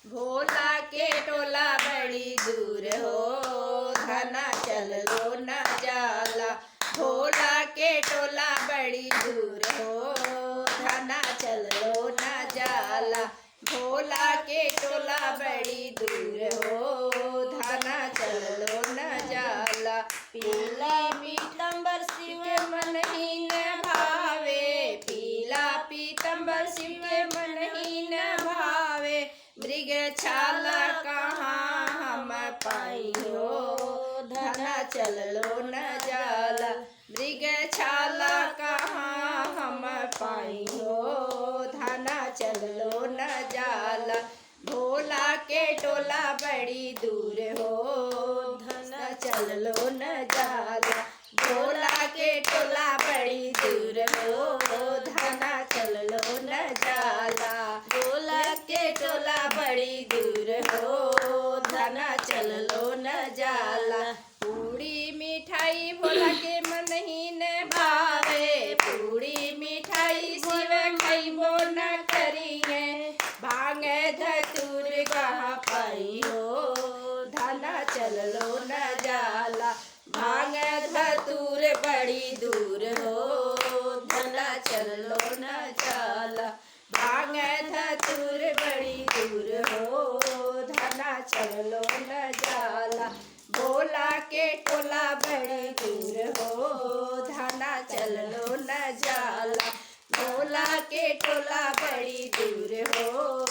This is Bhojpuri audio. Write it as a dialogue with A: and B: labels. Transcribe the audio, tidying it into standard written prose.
A: भोला के टोला बड़ी दूर हो, धना चल लो न जाला। भोला के टोला बड़ी दूर हो, धना चल लो न जाला। भोला के टोला बड़ी दूर हो, धना चल लो न जाला। पीला पीतम्बर शिव के मन ही न भावे, पीला पीतम्बर शिव के मन ही न भावे। मृग छाला कहाँ हम पाइयो, धना चल लो न जाला। मृग छाला कहाँ हम पाइयो, धना चल लो न जाला। भोला के टोला बड़ी दूर हो, धना चल लो न जाला। भोला के टोला बड़ी दूर हो, धना चल लो न जाला। भोला के टोला बड़ी दूर हो, धना चल लो न जाला। पूड़ी मिठाई भोला के मन ही न भावे, पूड़ी मिठाई शिव खइबो न करिए। भांग धतूर कहाँ पाइयो, धना चल लो न जाला। भांग धतूर बड़ी दूर हो, धना चल लो न जाला। भांग धतूर बड़ी दूर हो, धना चल लो न जाला। भोला के टोला बड़ी दूर हो, धना चल लो न जाला। भोला के टोला बड़ी दूर हो,